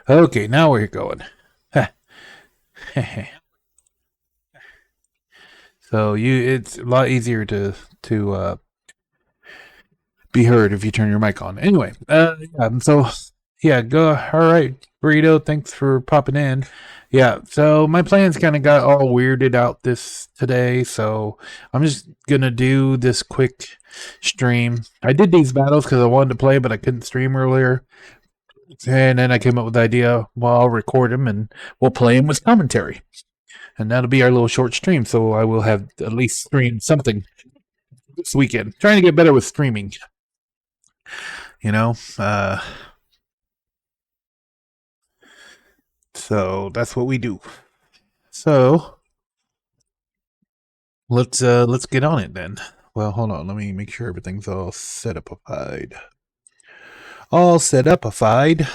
Okay, now we're going. So it's a lot easier to be heard if you turn your mic on. Anyway, yeah, go. All right, Burrito, thanks for popping in. Yeah, so my plans kind of got all weirded out this today, so I'm just gonna do this quick stream. I did these battles because I wanted to play, but I couldn't stream earlier, and then I came up with the idea. Well, I'll record them and we'll play them with commentary, and that'll be our little short stream. So I will have at least streamed something this weekend. Trying to get better with streaming. You know, so that's what we do. So let's get on it then. Well, hold on. Let me make sure everything's all set up-ified. All set up-ified.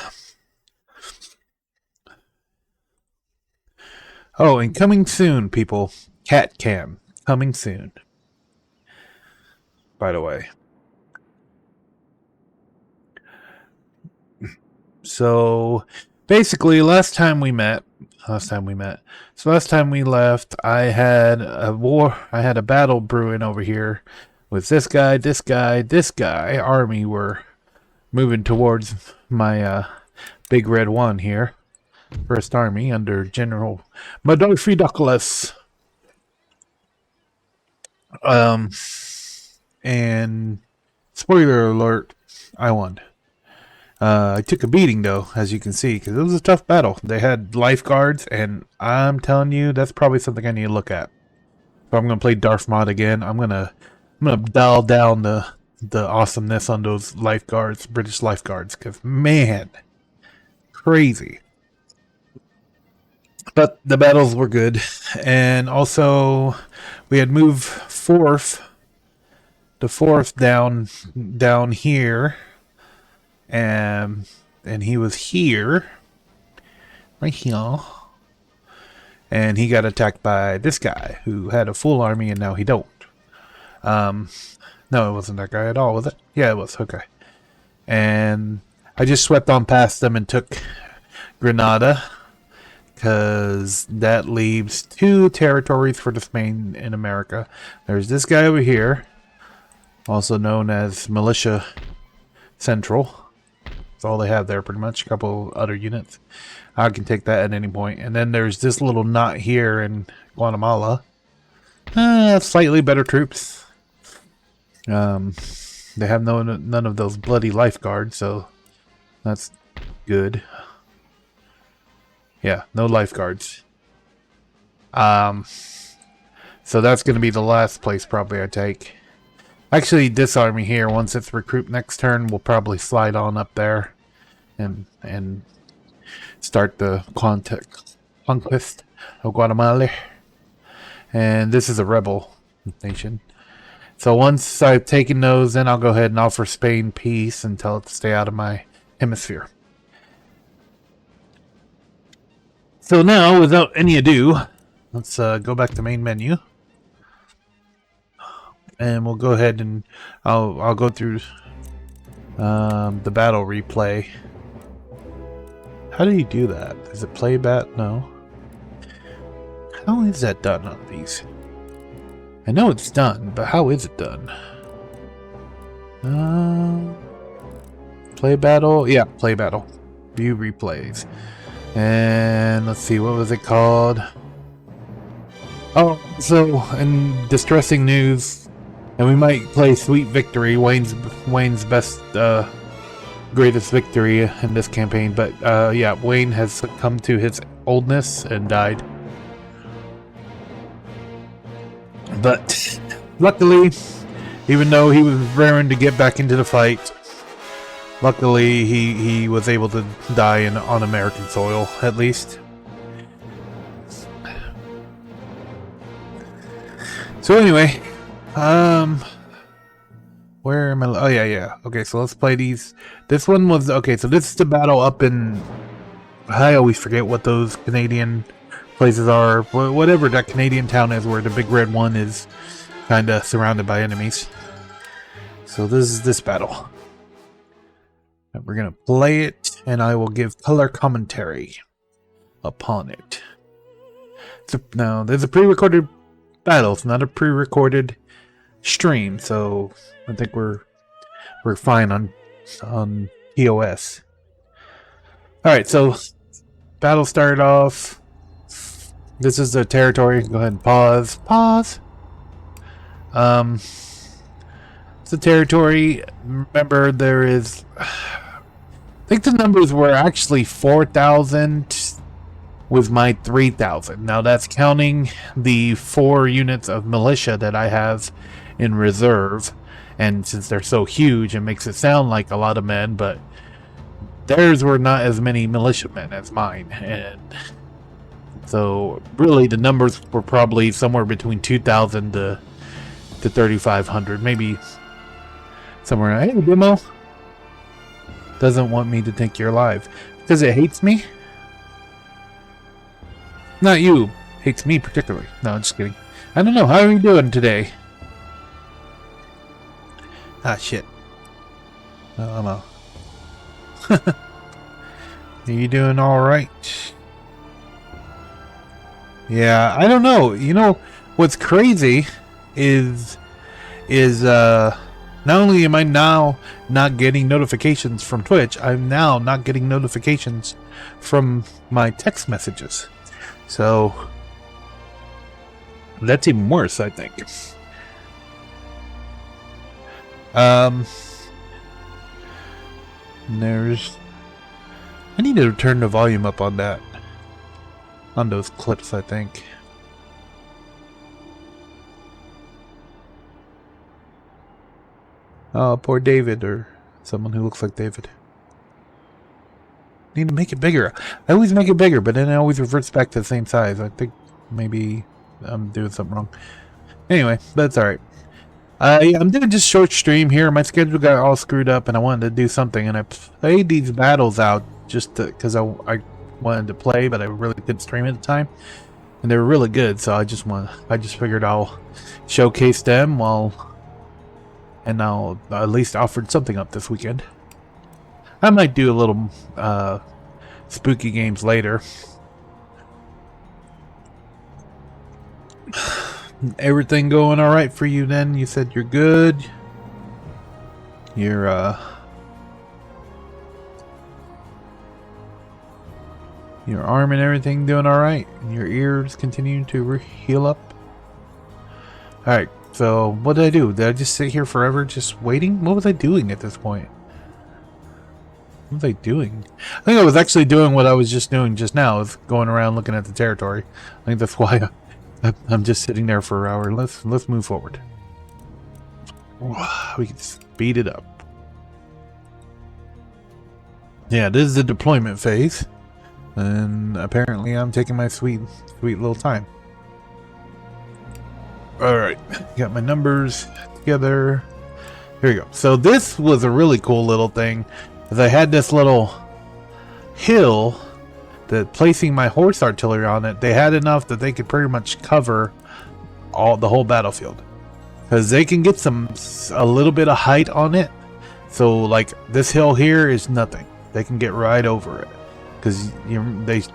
Oh, and coming soon, people. Cat cam coming soon. By the way. So basically, last time we left, I had a battle brewing over here with this guy, army were moving towards my big red one here. First Army under General Modophidoculus. And spoiler alert, I won. I took a beating, though, as you can see, because it was a tough battle. They had lifeguards, and I'm telling you, that's probably something I need to look at. So I'm going to play Darth Mod again. I'm gonna dial down the awesomeness on those lifeguards, British lifeguards, because, man, crazy. But the battles were good, and also we had moved the fourth down here. And he was here, right here, and he got attacked by this guy who had a full army, and now he don't. No, it wasn't that guy at all, was it? Yeah, it was. Okay. And I just swept on past them and took Granada, because that leaves 2 territories for the Spain in America. There's this guy over here, also known as Militia Central. That's all they have there, pretty much. A couple other units. I can take that at any point. And then there's this little knot here in Guatemala. Slightly better troops. They have none of those bloody lifeguards, so that's good. Yeah, no lifeguards. So that's going to be the last place probably I take. Actually, this army here, once it's recruit next turn, we'll probably slide on up there and start the conquest of Guatemala. And this is a rebel nation. So once I've taken those, then I'll go ahead and offer Spain peace and tell it to stay out of my hemisphere. So now, without any ado, let's go back to main menu. And we'll go ahead and I'll go through the battle replay. How do you do that? Is it playback? No. How is that done on these? I know it's done, but how is it done? Play battle? Yeah, play battle. View replays. And let's see, what was it called? Oh, so in distressing news, and we might play Sweet Victory, Wayne's best, greatest victory in this campaign. But yeah, Wayne has succumbed to his oldness and died. But luckily, even though he was raring to get back into the fight, luckily he was able to die on American soil, at least. So anyway, where am I? Oh yeah. Okay, so let's play these. This one was okay. So this is the battle up in. I always forget what those Canadian places are. Whatever that Canadian town is, where the big red one is, kind of surrounded by enemies. So this is this battle. We're gonna play it, and I will give color commentary upon it. So now, there's a pre-recorded battle. It's not a pre-recorded stream, so I think we're fine on TOS. All right, so battle started off. This is the territory. Go ahead and pause. Pause. It's the territory. Remember, there is. I think the numbers were actually 4,000 with my 3,000. Now that's counting the 4 units of militia that I have in reserve. And since they're so huge, it makes it sound like a lot of men, but theirs were not as many militiamen as mine. And so really the numbers were probably somewhere between 2,000 to 3,500. Maybe somewhere. Hey, Demo doesn't want me to think you're alive because it hates me. Not you. Hates me particularly. No, I'm just kidding. I don't know. How are you doing today? Ah, shit. I don't know. Are you doing alright? Yeah, I don't know. You know, what's crazy is not only am I now not getting notifications from Twitch, I'm now not getting notifications from my text messages. So that's even worse, I think. There's. I need to turn the volume up on that. On those clips, I think. Oh, poor David, or someone who looks like David. Need to make it bigger. I always make it bigger, but then it always reverts back to the same size. I think maybe I'm doing something wrong. Anyway, that's alright. I'm doing just short stream here. My schedule got all screwed up, and I wanted to do something, and I played these battles out just because I wanted to play, but I really couldn't stream at the time, and they were really good. So I just figured I'll showcase them and I'll at least offered something up this weekend. I might do a little spooky games later. Everything going all right for you then? You said you're good. Your arm and everything doing all right, and your ears continuing to heal up. All right. So what did I do? Did I just sit here forever, just waiting? What was I doing at this point? What was I doing? I think I was actually doing what I was just doing just now, is going around looking at the territory. I think that's why I'm just sitting there for an hour. Let's move forward. We can speed it up. Yeah, this is the deployment phase, and apparently I'm taking my sweet little time. All right, got my numbers together. Here we go. So this was a really cool little thing, as I had this little hill that placing my horse artillery on it, they had enough that they could pretty much cover the whole battlefield, because they can get a little bit of height on it. So like this hill here is nothing. They can get right over it, because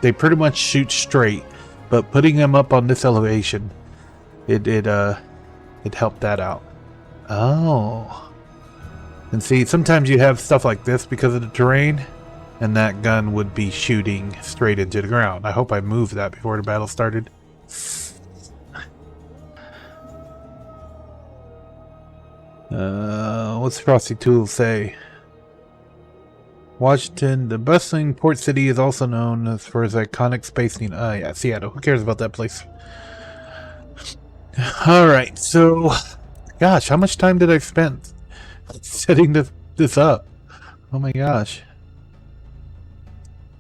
they pretty much shoot straight. But putting them up on this elevation, it helped that out. Oh, and see, sometimes you have stuff like this because of the terrain, and that gun would be shooting straight into the ground. I hope I moved that before the battle started. What's Frosty Tool say? Washington, the bustling port city, is also known for its iconic space scene. Yeah, Seattle. Who cares about that place? Alright, so gosh, how much time did I spend setting this up? Oh my gosh.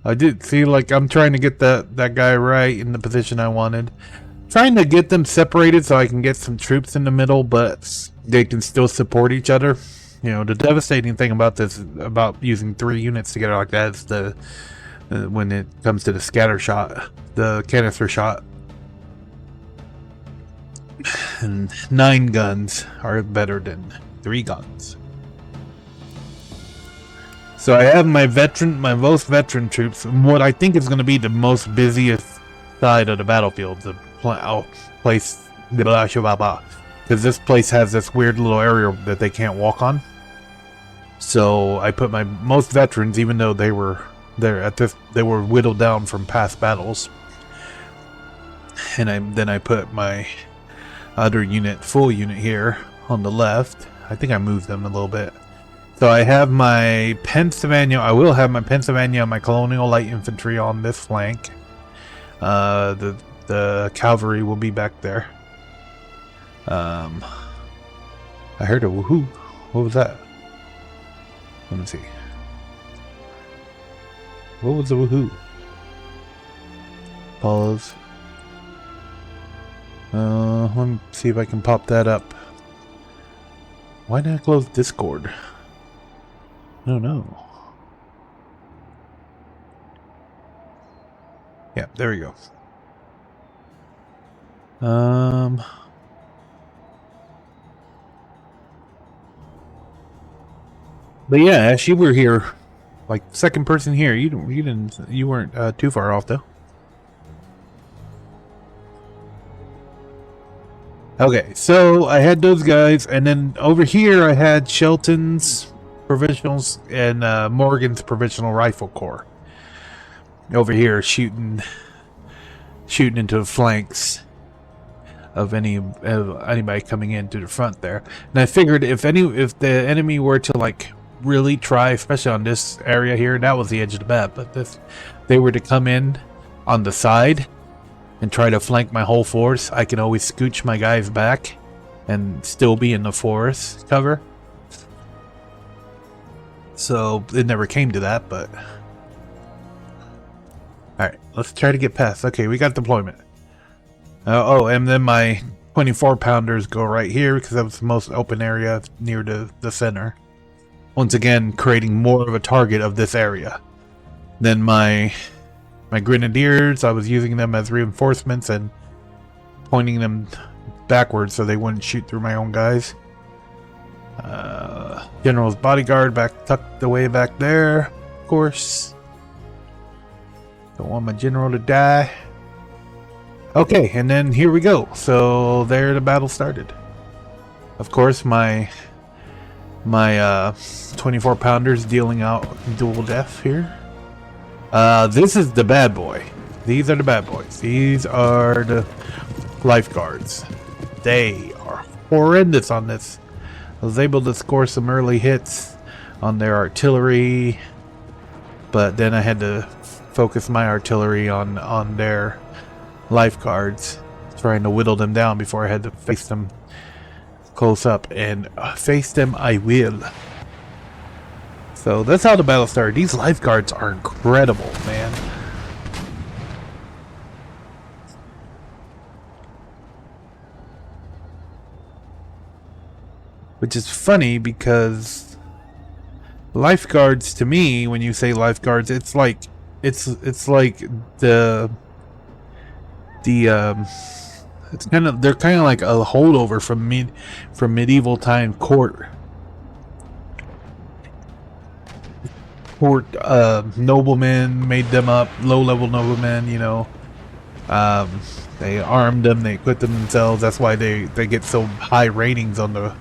I did see, like, I'm trying to get that guy right in the position I wanted. Trying to get them separated so I can get some troops in the middle, but they can still support each other. You know, the devastating thing about this, about using 3 units together like that, is when it comes to the scatter shot, the canister shot. And 9 guns are better than 3 guns. So I have my most veteran troops, and what I think is going to be the most busiest side of the battlefield, the place, because this place has this weird little area that they can't walk on. So I put my most veterans, even though they were they were whittled down from past battles, and then I put my other unit, full unit here on the left. I think I moved them a little bit. So I have my Pennsylvania. I will have my Pennsylvania and my Colonial Light Infantry on this flank. The cavalry will be back there. I heard a woohoo. What was that? Let me see. What was the woohoo? Follows. Let me see if I can pop that up. Why did I close Discord? I don't know. Yeah, there we go. But yeah, Ash, you were here, like second person here. You weren't too far off though. Okay, so I had those guys, and then over here I had Shelton's provisionals and Morgan's provisional rifle corps. Over here, shooting into the flanks of anybody coming in to the front there. And I figured if the enemy were to like really try, especially on this area here, that was the edge of the map. But if they were to come in on the side and try to flank my whole force, I can always scooch my guys back and still be in the forest cover. So it never came to that, but alright, let's try to get past. Okay, we got deployment. Oh, and then my 24 pounders go right here because that was the most open area near the center. Once again, creating more of a target of this area. Then my grenadiers, I was using them as reinforcements and pointing them backwards so they wouldn't shoot through my own guys. General's bodyguard tucked away back there, of course. Don't want my general to die. Okay, and then here we go. So there the battle started. Of course, my 24 pounders dealing out dual death here. This is the bad boy. These are the bad boys. These are the lifeguards. They are horrendous on this. I was able to score some early hits on their artillery, but then I had to focus my artillery on their lifeguards, trying to whittle them down before I had to face them close up, and face them I will. So that's how the battle started. These lifeguards are incredible, man. Which is funny because lifeguards, to me, when you say lifeguards, it's like it's like they're kind of like a holdover from medieval time court noblemen, made them up, low-level noblemen, you know. They armed them, they equipped them themselves. That's why they get so high ratings on the,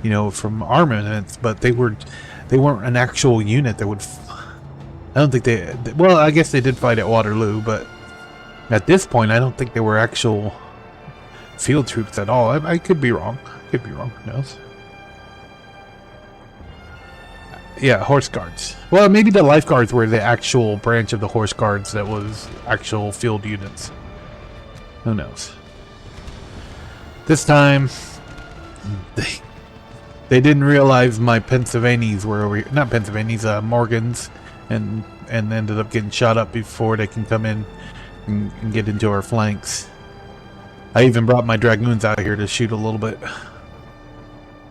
you know, from armaments. But they weren't an actual unit that would. I don't think they. Well, I guess they did fight at Waterloo, but at this point, I don't think they were actual field troops at all. I could be wrong. Could be wrong. Who knows? Yeah, horse guards. Well, maybe the lifeguards were the actual branch of the horse guards that was actual field units. Who knows? This time, they didn't realize my Pennsylvanians were over here. Not Pennsylvanians, Morgans, and ended up getting shot up before they can come in and get into our flanks. I even brought my dragoons out here to shoot a little bit.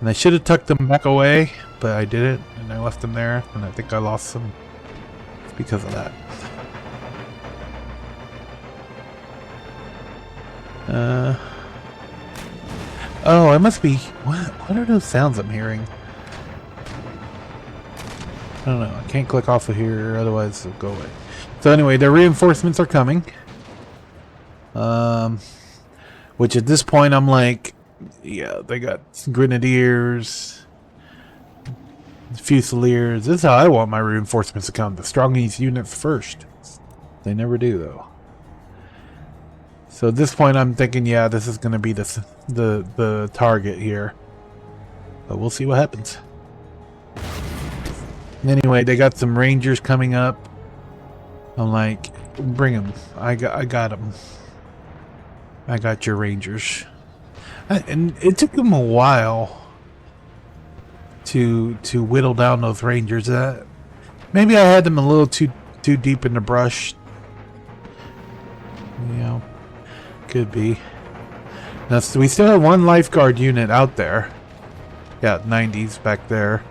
And I should have tucked them back away, but I didn't, and I left them there, and I think I lost them because of that. Oh, I must be... What are those sounds I'm hearing? don't know. I can't click off of here, otherwise it'll go away. So anyway, the reinforcements are coming. Which at this point I'm like, yeah, they got grenadiers, fusiliers. This is how I want my reinforcements to come. The strongest units first. They never do though. So at this point I'm thinking, yeah, this is going to be the target here. But we'll see what happens. Anyway, they got some rangers coming up. I'm like, bring them. I got them. I got your rangers. And it took them a while to whittle down those rangers. Maybe I had them a little too deep in the brush. You know, could be. Now, so we still have one lifeguard unit out there. Yeah, 90s back there.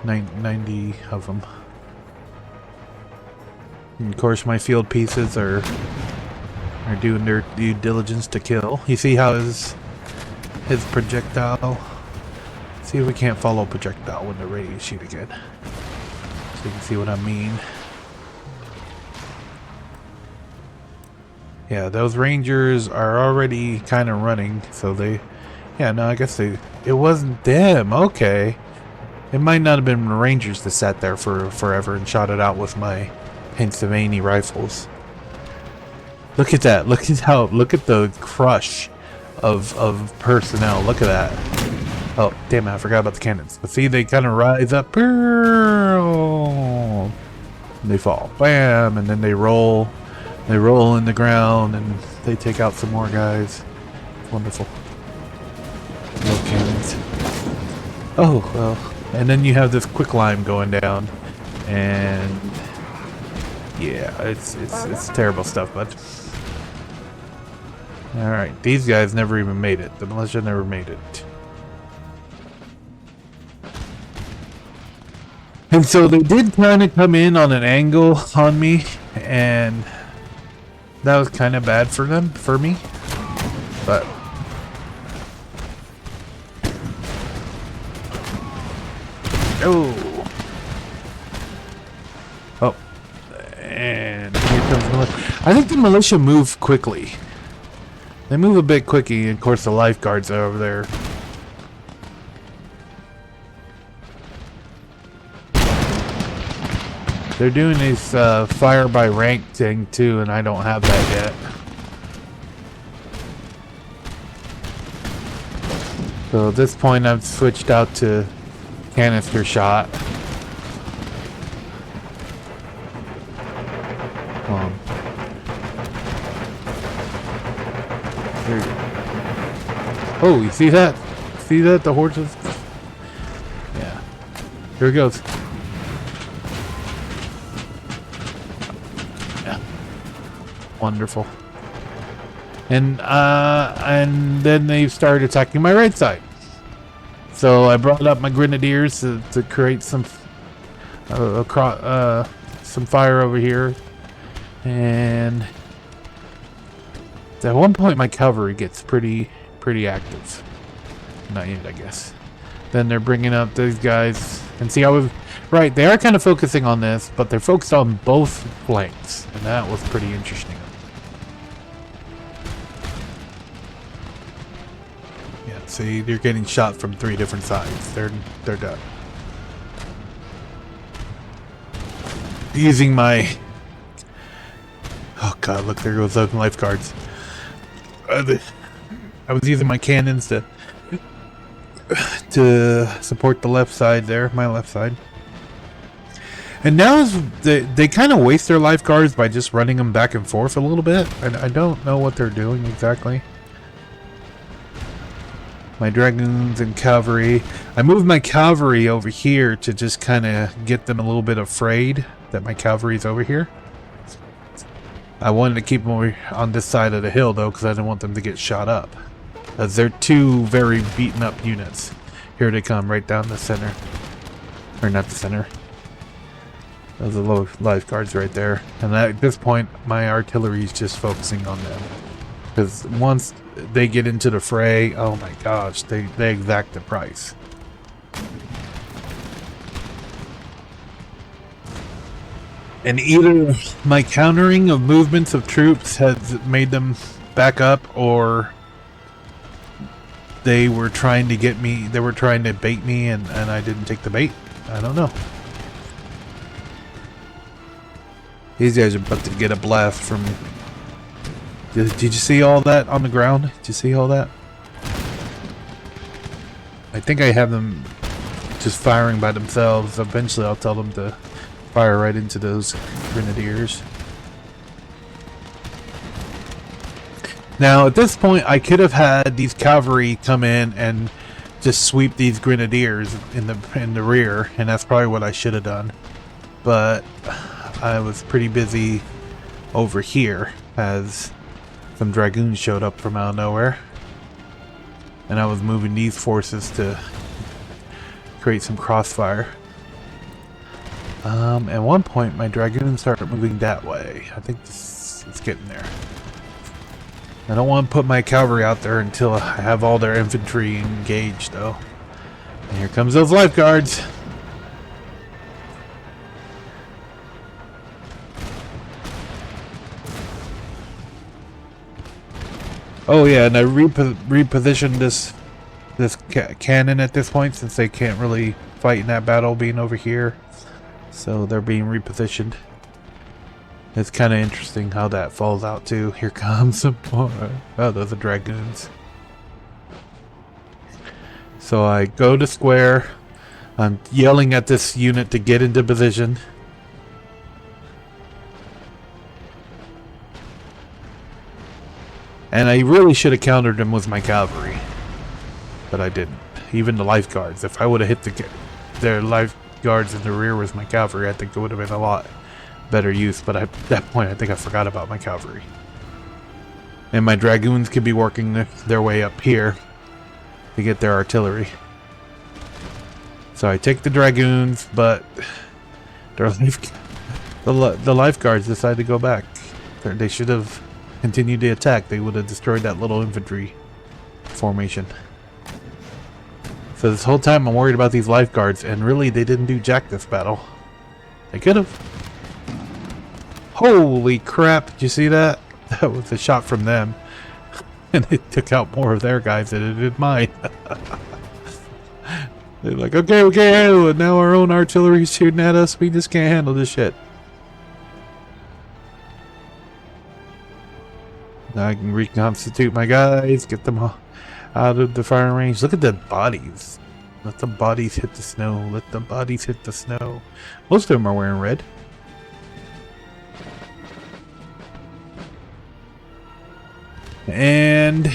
90 of them. And of course, my field pieces are doing their due diligence to kill. You see how his projectile. See if we can't follow projectile when they're ready to shoot again. So you can see what I mean. Yeah, those rangers are already kind of running, so they... Yeah, no, I guess it wasn't them. Okay. It might not have been the rangers that sat there for forever and shot it out with my Pennsylvania rifles. Look at that. Look at the crush of personnel. Look at that. Oh, damn it, I forgot about the cannons. But see, they kind of rise up. And they fall. Bam! And then they roll. They roll in the ground and they take out some more guys. Wonderful. No cannons. Oh, well. And then you have this quicklime going down. And yeah, it's terrible stuff, but alright, these guys never even made it. The militia never made it. And so they did kind of come in on an angle on me, and that was kind of bad for them, for me. But oh, and here comes the militia. I think the militia move quickly. They move a bit quickly, and of course the lifeguards are over there. They're doing this fire by rank thing too, and I don't have that yet. So at this point I've switched out to canister shot. Oh, you see that? See that? The horses? Yeah. Here it goes. Yeah. Wonderful. And then they started attacking my right side. So I brought up my grenadiers to create some fire over here. And at one point my cavalry gets pretty active. Not yet, I guess. Then they're bringing up these guys, and see, right, they are kind of focusing on this, but they're focused on both flanks, and that was pretty interesting. Yeah, see, they're getting shot from 3 different sides. They're done. Using my... Oh god, look, there goes those lifeguards. I was using my cannons to support the left side there, my left side. And now they kind of waste their lifeguards by just running them back and forth a little bit. I don't know what they're doing exactly. My dragoons and cavalry. I moved my cavalry over here to just kind of get them a little bit afraid that my cavalry's over here. I wanted to keep them over on this side of the hill though, because I didn't want them to get shot up. As they're 2 very beaten up units. Here they come, right down the center. Or not the center. Those are low lifeguards right there. And at this point, my artillery is just focusing on them. Because once they get into the fray, oh my gosh, they exact the price. And either my countering of movements of troops has made them back up, or they were trying to get me, they were trying to bait me, and I didn't take the bait. I don't know. These guys are about to get a blast from... Did you see all that on the ground? Did you see all that? I think I have them just firing by themselves. Eventually I'll tell them to fire right into those grenadiers. Now at this point I could have had these cavalry come in and just sweep these grenadiers in the rear, and that's probably what I should have done. But I was pretty busy over here as some dragoons showed up from out of nowhere, and I was moving these forces to create some crossfire. At one point my dragoons started moving that way. I think it's getting there. I don't want to put my cavalry out there until I have all their infantry engaged, though. And here comes those lifeguards. Oh yeah, and I repositioned this cannon at this point, since they can't really fight in that battle being over here. So they're being repositioned. It's kind of interesting how that falls out too. Here comes some more. Oh, those are dragoons. So I go to square. I'm yelling at this unit to get into position. And I really should have countered them with my cavalry, but I didn't. Even the lifeguards. If I would have hit their lifeguards in the rear with my cavalry, I think it would have been a lot better use. But at that point, I think I forgot about my cavalry. And my dragoons could be working their way up here to get their artillery. So I take the dragoons, but the lifeguards decide to go back. They should have continued the attack. They would have destroyed that little infantry formation. So this whole time I'm worried about these lifeguards, and really they didn't do jack this battle. They could have. Holy crap, did you see that? That was a shot from them. And it took out more of their guys than it did mine. They're like, okay, we can't handle it. Now our own artillery's shooting at us. We just can't handle this shit. Now I can reconstitute my guys, get them all out of the firing range. Look at the bodies. Let the bodies hit the snow. Let the bodies hit the snow. Most of them are wearing red. And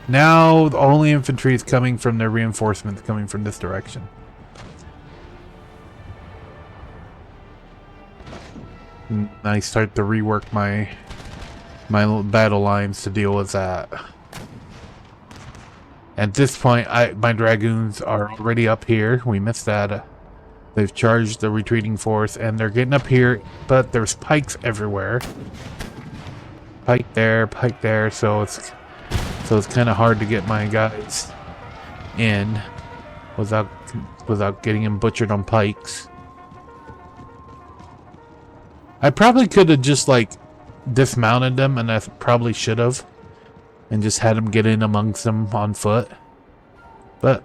now the only infantry is coming from their reinforcements coming from this direction. And I start to rework my battle lines to deal with that. At this point, my dragoons are already up here. We missed that. They've charged the retreating force, and they're getting up here, but there's pikes everywhere. Pike there, so it's kind of hard to get my guys in without getting them butchered on pikes. I probably could have just like dismounted them, and I probably should have, and just had them get in amongst them on foot. But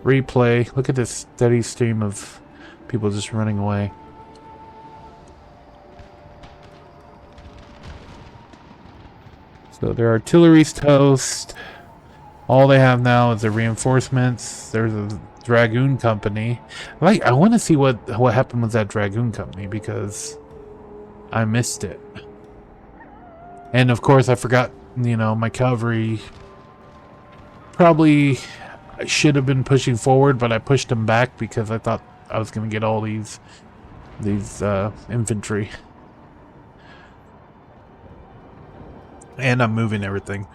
replay. Look at this steady stream of people just running away. So their artillery's toast. All they have now is the reinforcements. There's a dragoon company. I want to see what happened with that dragoon company, because I missed it. And of course I forgot, you know, my cavalry probably should have been pushing forward, but I pushed them back because I thought I was going to get all these infantry. And I'm moving everything.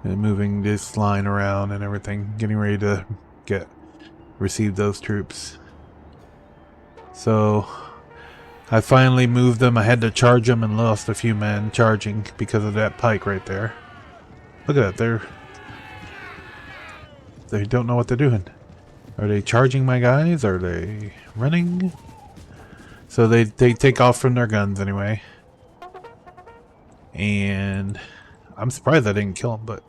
And moving this line around and everything. Getting ready to receive those troops. So I finally moved them. I had to charge them and lost a few men charging because of that pike right there. Look at that. They don't know what they're doing. Are they charging my guys? Are they running? So they take off from their guns anyway. And I'm surprised I didn't kill them, but...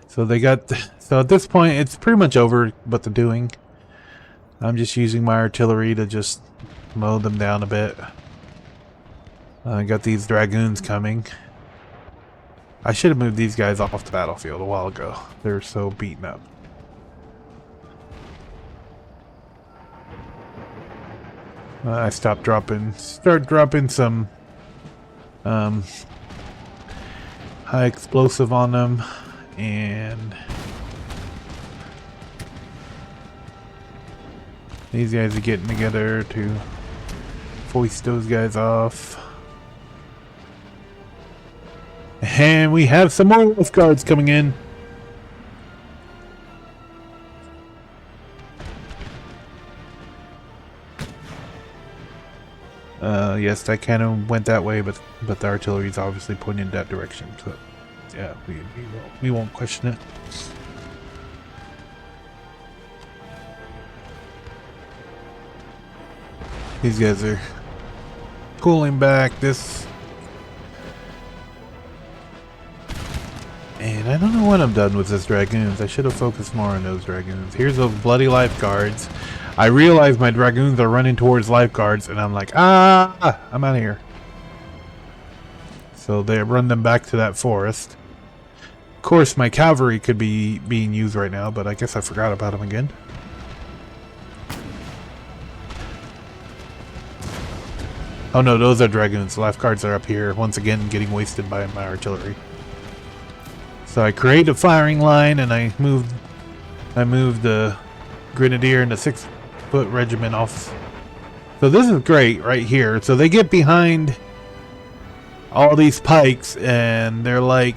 So they got... So at this point, it's pretty much over what they're doing. I'm just using my artillery to just mow them down a bit. I got these dragoons coming. I should have moved these guys off the battlefield a while ago. They're so beaten up. I start dropping some high explosive on them, and these guys are getting together to foist those guys off. And we have some more wolf guards coming in. Yes, that kind of went that way, but the artillery is obviously pointing in that direction. So, yeah, we won't question it. These guys are pulling back this. And I don't know what I'm done with this dragoons. I should have focused more on those dragoons. Here's those bloody lifeguards. I realize my dragoons are running towards lifeguards, and I'm like, I'm out of here. So they run them back to that forest. Of course, my cavalry could be being used right now, but I guess I forgot about them again. Oh no, those are dragoons. The lifeguards are up here, once again getting wasted by my artillery. So I create a firing line, and I moved the grenadier and the 6-foot regiment off. So this is great right here. So they get behind all these pikes, and they're like,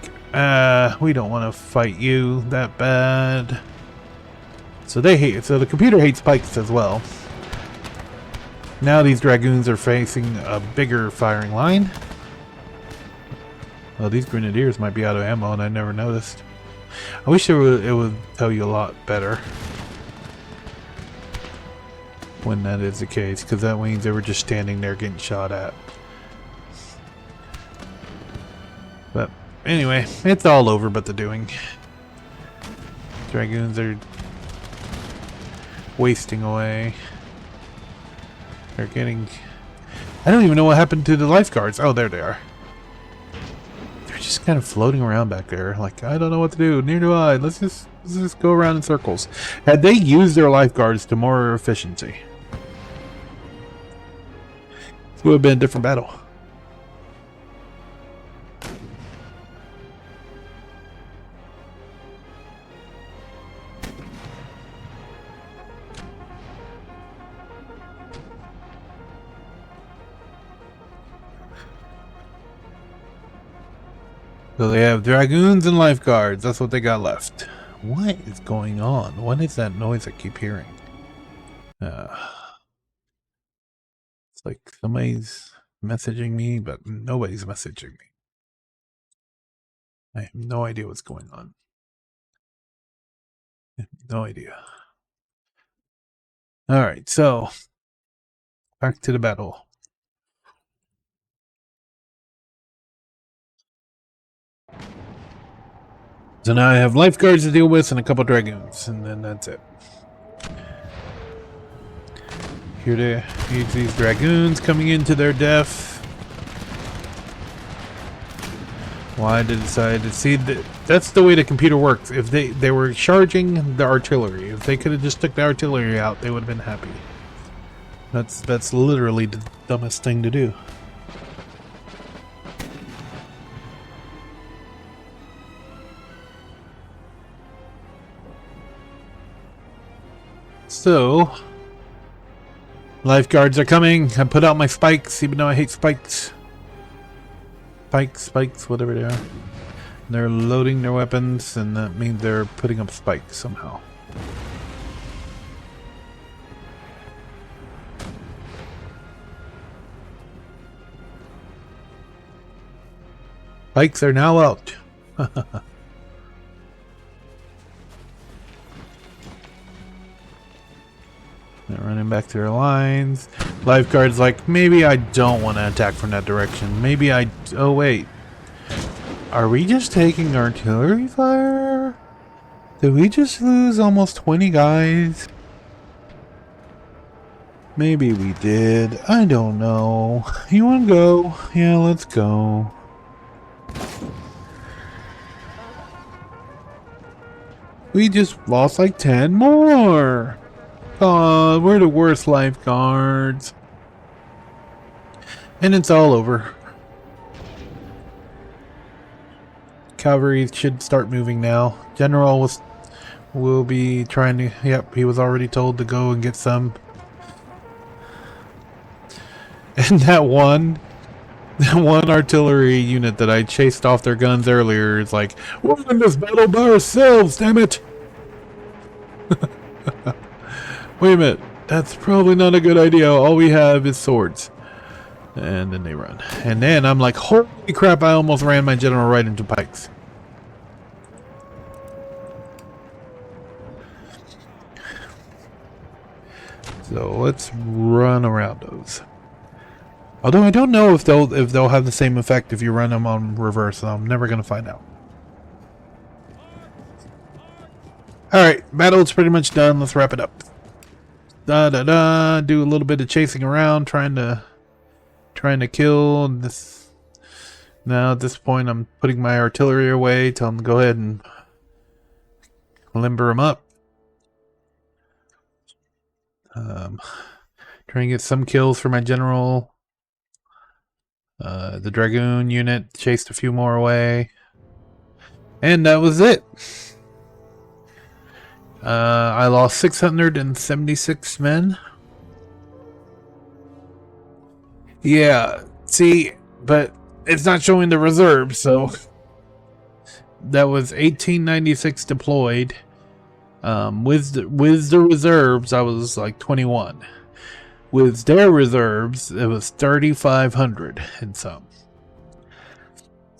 we don't want to fight you that bad. So the computer hates pikes as well. Now these dragoons are facing a bigger firing line. Well, these grenadiers might be out of ammo, and I never noticed. I wish it would tell you a lot better when that is the case, because that means they were just standing there getting shot at. But anyway, it's all over but the doing. Dragoons are wasting away. They're getting... I don't even know what happened to the lifeguards. Oh, there they are. They're just kind of floating around back there. Like, I don't know what to do. Neither do I. Let's just go around in circles. Had they used their lifeguards to more efficiency, it would have been a different battle. So they have dragoons and lifeguards. That's what they got left. What is going on? What is that noise I keep hearing? It's like somebody's messaging me, but nobody's messaging me. I have no idea what's going on. I have no idea. Alright, so back to the battle. So now I have lifeguards to deal with and a couple dragoons, and then that's it. Here to use these dragoons coming into their death. Why did I decide to see that? That's the way the computer works. If they were charging the artillery, if they could have just took the artillery out, they would have been happy. That's literally the dumbest thing to do. So, lifeguards are coming. I put out my spikes, even though I hate spikes. Spikes, whatever they are. They're loading their weapons, and that means they're putting up spikes somehow. Spikes are now out. They're running them back to their lines. Lifeguard's like, maybe I don't want to attack from that direction. Maybe I... Oh, wait. Are we just taking artillery fire? Did we just lose almost 20 guys? Maybe we did. I don't know. You want to go? Yeah, let's go. We just lost like 10 more. Oh, we're the worst lifeguards. And it's all over. Cavalry should start moving now. General will be trying to... Yep, he was already told to go and get some. And that one artillery unit that I chased off their guns earlier is like, we're in this battle by ourselves, damn it! Wait a minute, that's probably not a good idea. All we have is swords. And then they run. And then I'm like, holy crap, I almost ran my general right into pikes. So let's run around those. Although I don't know if they'll have the same effect if you run them on reverse. So I'm never gonna find out. All right, battle's pretty much done. Let's wrap it up. Do a little bit of chasing around, trying to kill this. Now at this point, I'm putting my artillery away. Tell them to go ahead and limber them up. Trying to get some kills for my general. The Dragoon unit chased a few more away. And that was it. I lost 676 men. Yeah, see, but it's not showing the reserves, so that was 1896 deployed. With the reserves, I was like 21. With their reserves, it was 3,500 and some.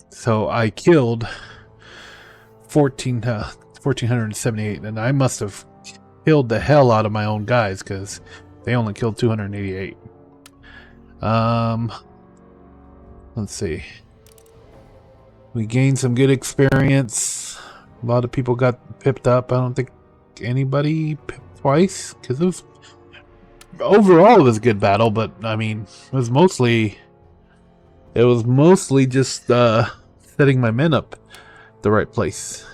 So I killed 1,478, and I must have killed the hell out of my own guys because they only killed 288. Let's see. We gained some good experience. A lot of people got pipped up. I don't think anybody pipped twice because it was overall it was a good battle, but I mean it was mostly just setting my men up the right place.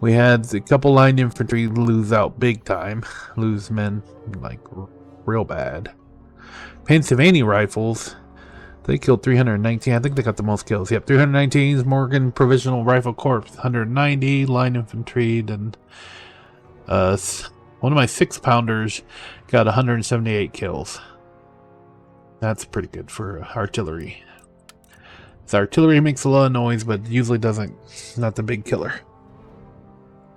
We had a couple line infantry lose out big time, lose men like real bad. Pennsylvania rifles, they killed 319. I think they got the most kills. Yep, 319. Morgan Provisional Rifle Corps 190. Line infantry, and one of my 6-pounders got 178 kills. That's pretty good for artillery. So artillery makes a lot of noise, but usually doesn't. Not the big killer.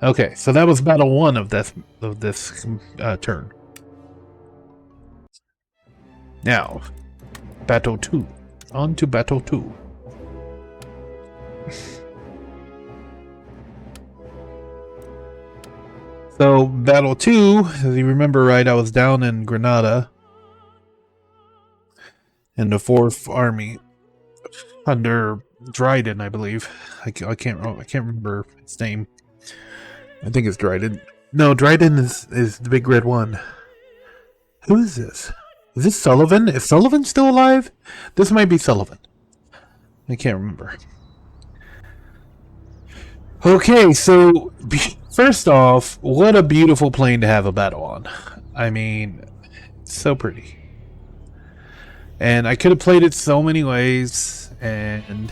Okay, so that was battle 1 of this turn. Now, battle 2. On to battle 2. So, battle 2, as you remember right, I was down in Granada in the 4th Army under Dryden, I believe. I can't remember his name. I think it's Dryden. No, Dryden is the big red one. Who is this? Is this Sullivan? Is Sullivan still alive? This might be Sullivan. I can't remember. Okay, so first off, what a beautiful plane to have a battle on. I mean, so pretty. And I could have played it so many ways, and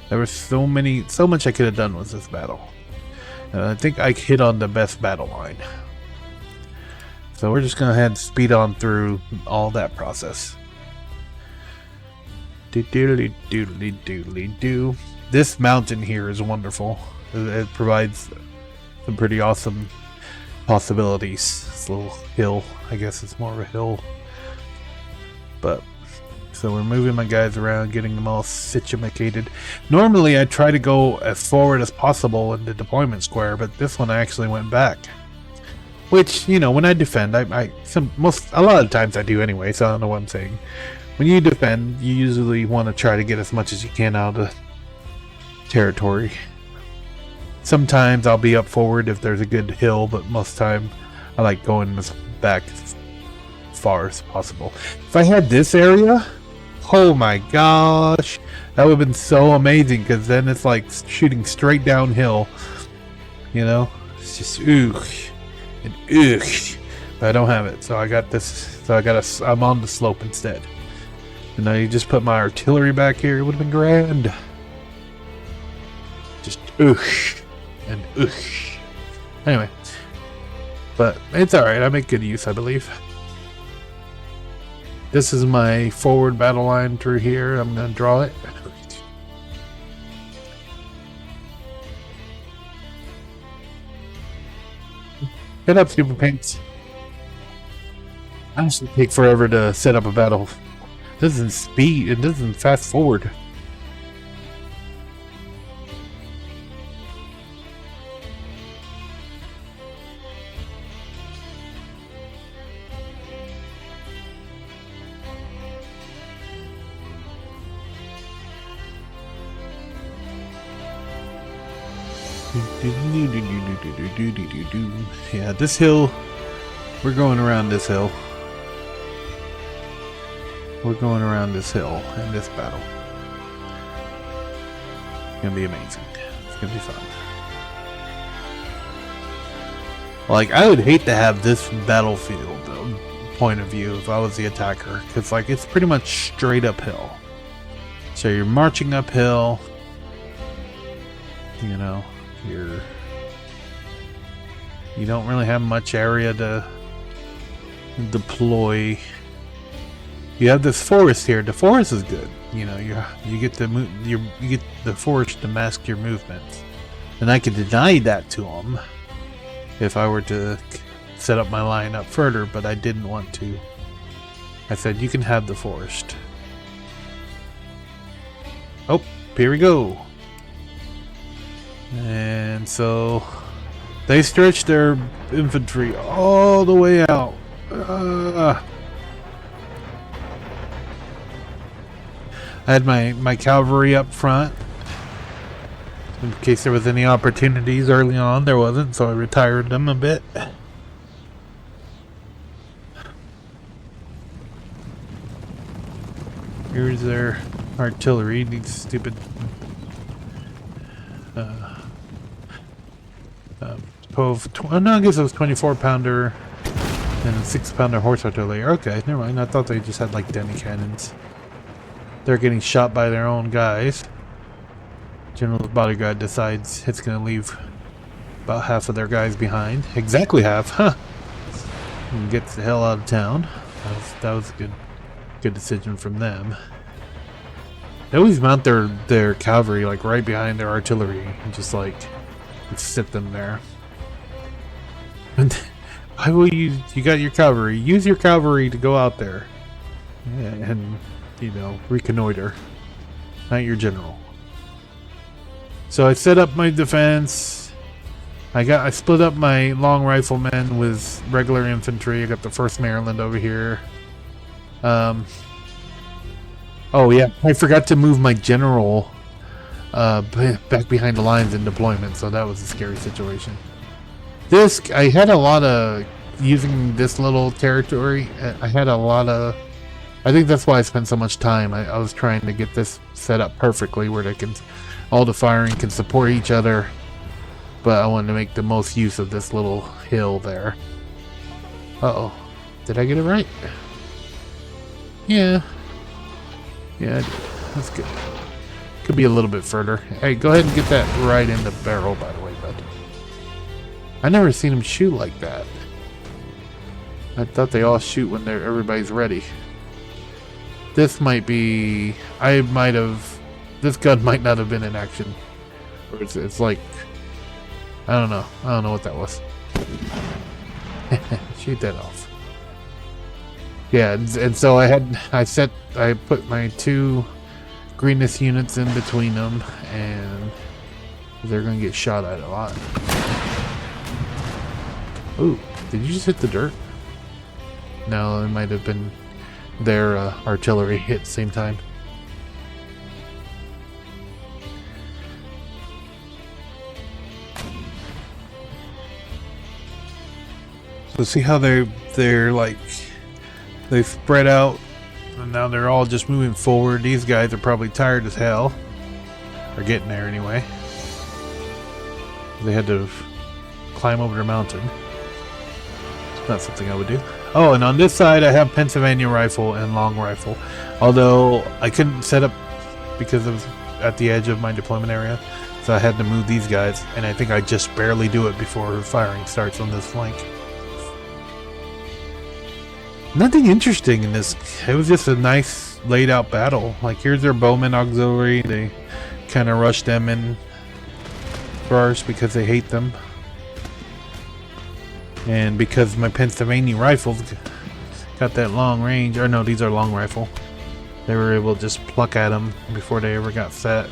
there was so much I could have done with this battle. I think I hit on the best battle line. So we're just going to head and speed on through all that process. Doodly doodly doodly doo. This mountain here is wonderful. It provides some pretty awesome possibilities. This little hill, I guess it's more of a hill. But so we're moving my guys around, getting them all situated. Normally I try to go as forward as possible in the deployment square, but this one I actually went back. Which, you know, when I defend, a lot of times I do anyway, so I don't know what I'm saying. When you defend, you usually want to try to get as much as you can out of the territory. Sometimes I'll be up forward if there's a good hill, but most of the time I like going as back as far as possible. If I had this area, oh my gosh, that would have been so amazing, because then it's like shooting straight downhill. You know, it's just and but I don't have it, so I got this. So I'm on the slope instead. And now you just put my artillery back here. It would have been grand. Just and anyway, but it's all right. I make good use, I believe. This is my forward battle line through here. I'm gonna draw it. Get up, Super Paints. I should take forever to set up a battle. It doesn't speed, it doesn't fast forward. Yeah, this hill, we're going around this hill. We're going around this hill in this battle. It's gonna be amazing. It's gonna be fun. Like, I would hate to have this battlefield point of view if I was the attacker, because like it's pretty much straight uphill. So you're marching uphill. You know, you don't really have much area to deploy. You have this forest here. The forest is good. You know, you get to move. You get the forest to mask your movements, and I could deny that to them if I were to set up my line up further. But I didn't want to. I said you can have the forest. Oh, here we go. And so they stretched their infantry all the way out. I had my cavalry up front in case there was any opportunities early on. There wasn't, so I retired them a bit. Here's their artillery. These stupid I guess it was 24-pounder and 6-pounder horse artillery. Okay, never mind. I thought they just had like demi cannons. They're getting shot by their own guys. General's bodyguard decides it's gonna leave about half of their guys behind. Exactly half, huh? And gets the hell out of town. That was a good decision from them. They always mount their cavalry like right behind their artillery and just like sit them there. And why will you got your cavalry? Use your cavalry to go out there and, you know, reconnoiter. Not your general. So I set up my defense. I split up my long riflemen with regular infantry. I got the 1st Maryland over here. Oh yeah, I forgot to move my general back behind the lines in deployment, so that was a scary situation. I had a lot of, using this little territory, I had a lot of, I think that's why I spent so much time. I was trying to get this set up perfectly where all the firing can support each other, but I wanted to make the most use of this little hill there. Uh-oh. Did I get it right? Yeah. Yeah, I did. That's good. Could be a little bit further. Hey, go ahead and get that right in the barrel, by the way, bud. I never seen him shoot like that. I thought they all shoot when everybody's ready. This might be... This gun might not have been in action. Or it's like... I don't know. I don't know what that was. Shoot that off. Yeah, and so I put my 2 greenness units in between them, and they're gonna get shot at a lot. Ooh, Did you just hit the dirt? No, it might have been their artillery hit at the same time. So see how they're like they spread out, and now they're all just moving forward. These guys are probably tired as hell. Or getting there anyway. They had to climb over the mountain. It's not something I would do. Oh, and on this side I have Pennsylvania rifle and long rifle. Although I couldn't set up because of at the edge of my deployment area. So I had to move these guys, and I think I just barely do it before firing starts on this flank. Nothing interesting in this. It was just a nice laid out battle. Like, here's their bowman auxiliary. They kind of rush them in first because they hate them. And because my Pennsylvania rifles got that long range, or no, these are long rifle, they were able to just pluck at them before they ever got set.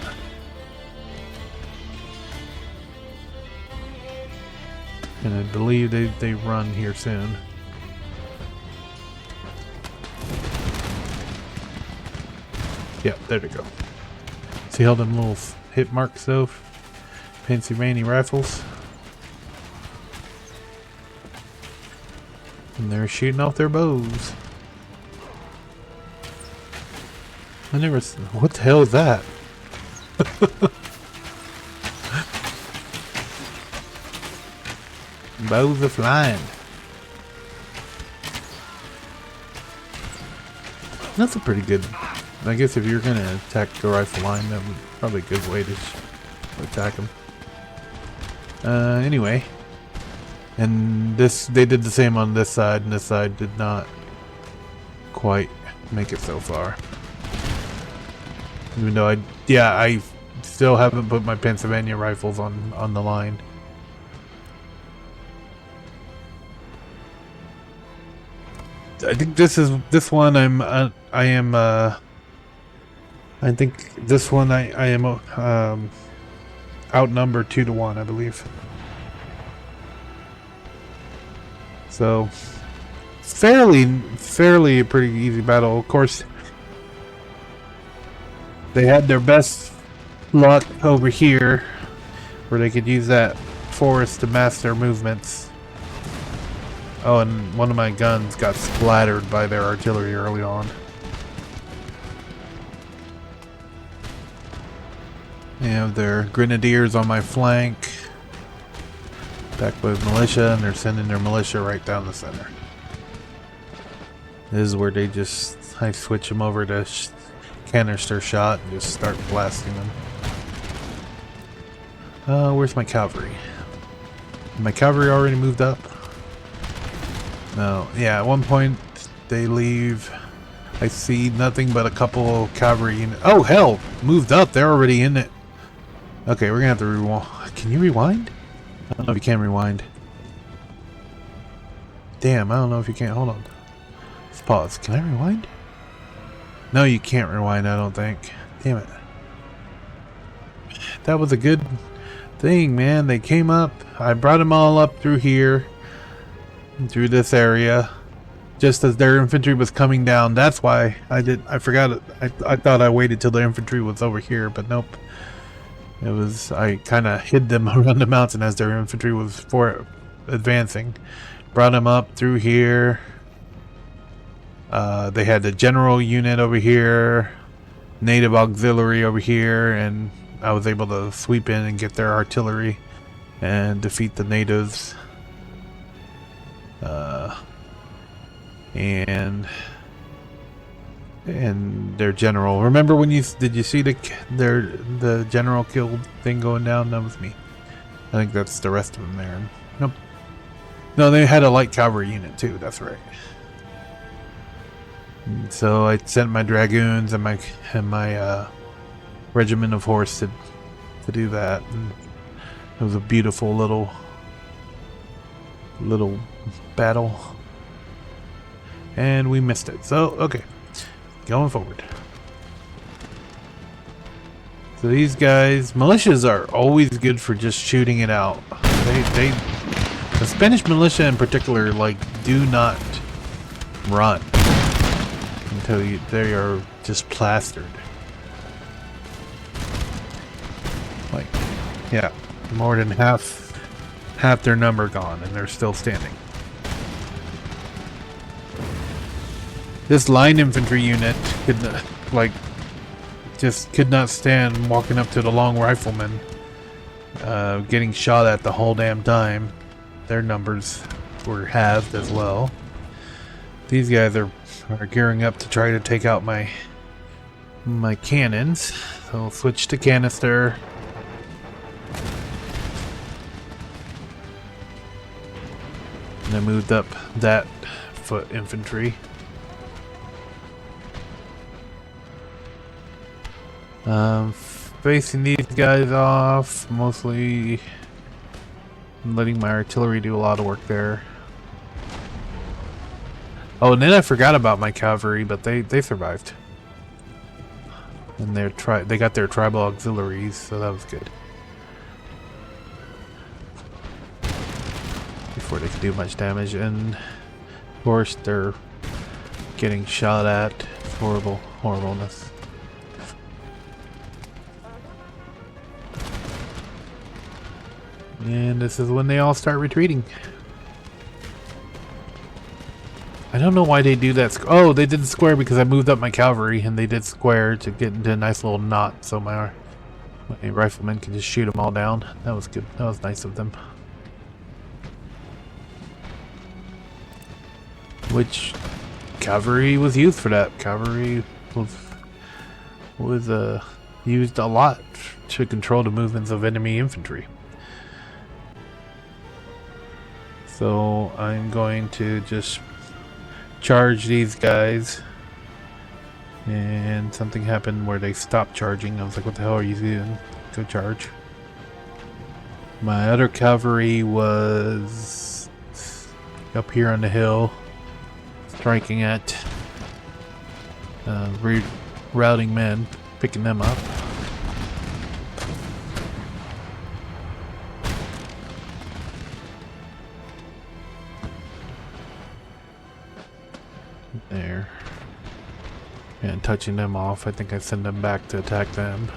And I believe they run here soon. Yep, there they go. See how them little hit marks though? Pennsylvania rifles. And they're shooting off their bows. I never... What the hell is that? Bows are flying. That's a pretty good... I guess if you're gonna attack the rifle line, that would probably a good way to attack them. Anyway, and this they did the same on this side, and this side did not quite make it so far. Even though I still haven't put my Pennsylvania rifles on the line. I think this one I think this one I am outnumbered 2-1, I believe. So fairly a pretty easy battle. Of course, they had their best luck over here, where they could use that forest to mask their movements. Oh, and one of my guns got splattered by their artillery early on. They have their grenadiers on my flank, backed by militia, and they're sending their militia right down the center. This is where I switch them over to canister shot and just start blasting them. Where's my cavalry? My cavalry already moved up? No, yeah, at one point they leave. I see nothing but a couple cavalry units. Oh, hell! Moved up, they're already in it. Okay, we're gonna have to rewind. Can you rewind? I don't know if you can rewind. Damn, I don't know if you can. Hold on. Let's pause. Can I rewind? No, you can't rewind, I don't think. Damn it. That was a good thing, man. They came up. I brought them all up through here. Through this area. Just as their infantry was coming down. That's why I forgot it. I thought I waited till the infantry was over here, but nope. It was, I kind of hid them around the mountain as their infantry was advancing. Brought them up through here. They had the general unit over here, native auxiliary over here, and I was able to sweep in and get their artillery and defeat the natives. And their general. Remember when did you see the general killed thing going down? That was me. I think that's the rest of them there. Nope. No, they had a light cavalry unit too. That's right. And so I sent my dragoons and my regiment of horse to do that. And it was a beautiful little battle, and we missed it. So okay. Going forward. So these guys, militias are always good for just shooting it out. The Spanish militia in particular, like, do not run until they are just plastered. Like, yeah, more than half their number gone, and they're still standing. This line infantry unit could, like, just could not stand walking up to the long riflemen, getting shot at the whole damn time. Their numbers were halved as well. These guys are gearing up to try to take out my cannons. So I'll switch to canister. And I moved up that foot infantry. Facing these guys off, mostly letting my artillery do a lot of work there. Oh, and then I forgot about my cavalry, but they survived. And they got their tribal auxiliaries, so that was good. Before they could do much damage, and of course they're getting shot at. It's horribleness. And this is when they all start retreating. I don't know why they do that. Oh, they did square because I moved up my cavalry, and they did square to get into a nice little knot, so my riflemen could just shoot them all down. That was good. That was nice of them. Which cavalry was used for that. Cavalry was used a lot to control the movements of enemy infantry. So I'm going to just charge these guys, and something happened where they stopped charging. I was like, what the hell are you doing? Go charge. My other cavalry was up here on the hill, striking at rerouting men, picking them up. There. And touching them off. I think I send them back to attack them.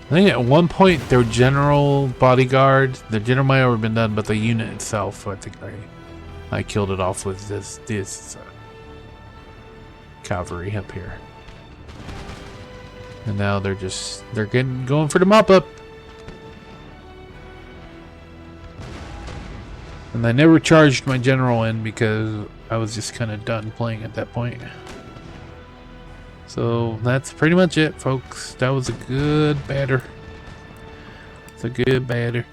I think at one point their general bodyguard, the general might have been done, but the unit itself, I think I killed it off with this cavalry up here. And now they're going for the mop up. And I never charged my general in because I was just kind of done playing at that point. So that's pretty much it, folks. That was a good batter. It's a good batter.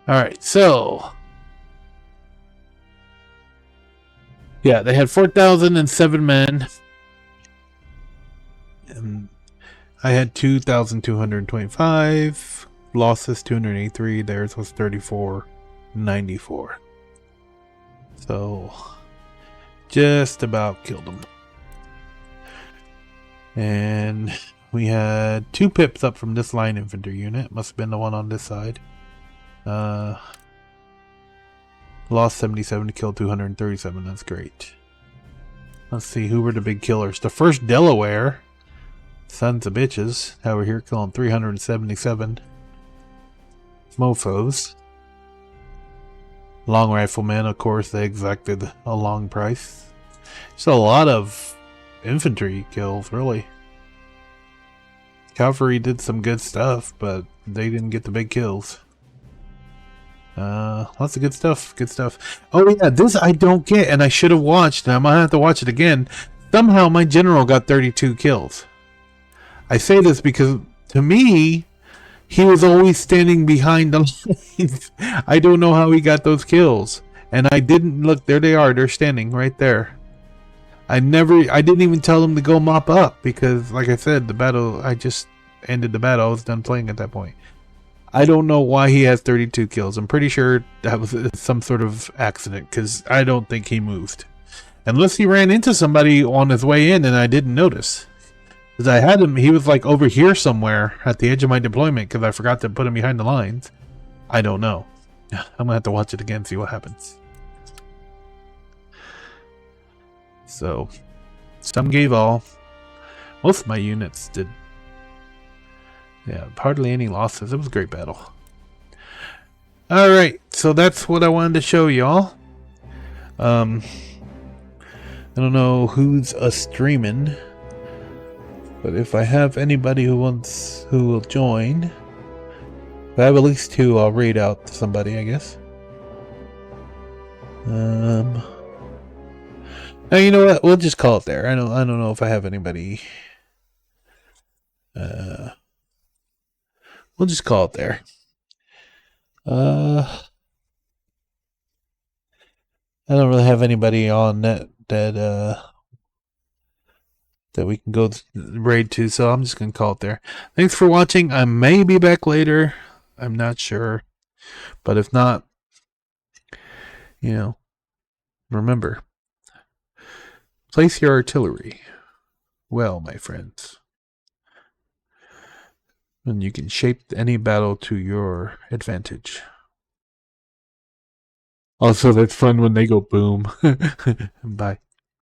Alright, so yeah, they had 4,007 men. And I had 2,225. Losses 283, theirs was 3494. So just about killed them. And we had 2 pips up from this line infantry unit. Must have been the one on this side. Lost 77, killed 237. That's great. Let's see, who were the big killers? The 1st Delaware, sons of bitches, over here killing 377 mofos. Long riflemen, of course, they exacted a long price. So a lot of infantry kills, really. Cavalry did some good stuff, but they didn't get the big kills. Lots of good stuff. Good stuff. Oh yeah, this I don't get, and I should have watched, and I might have to watch it again. Somehow my general got 32 kills. I say this because, to me, he was always standing behind the lines. I don't know how he got those kills. And I didn't look. There they are. They're standing right there. I didn't even tell them to go mop up because, like I said, I just ended the battle. I was done playing at that point. I don't know why he has 32 kills. I'm pretty sure that was some sort of accident because I don't think he moved. Unless he ran into somebody on his way in and I didn't notice. Because I had him, he was like over here somewhere at the edge of my deployment because I forgot to put him behind the lines. I don't know. I'm going to have to watch it again, see what happens. So, some gave all. Most of my units did. Yeah, hardly any losses. It was a great battle. Alright, so that's what I wanted to show y'all. I don't know who's streaming, but if I have anybody who will join, if I have at least 2, I'll read out to somebody, I guess. Now you know what? We'll just call it there. I don't know if I have anybody. We'll just call it there. I don't really have anybody on that we can go raid to, so I'm just gonna call it there. Thanks for watching. I may be back later. I'm not sure, but if not, you know, remember, place your artillery well, my friends, and you can shape any battle to your advantage. Also, that's fun when they go boom. Bye.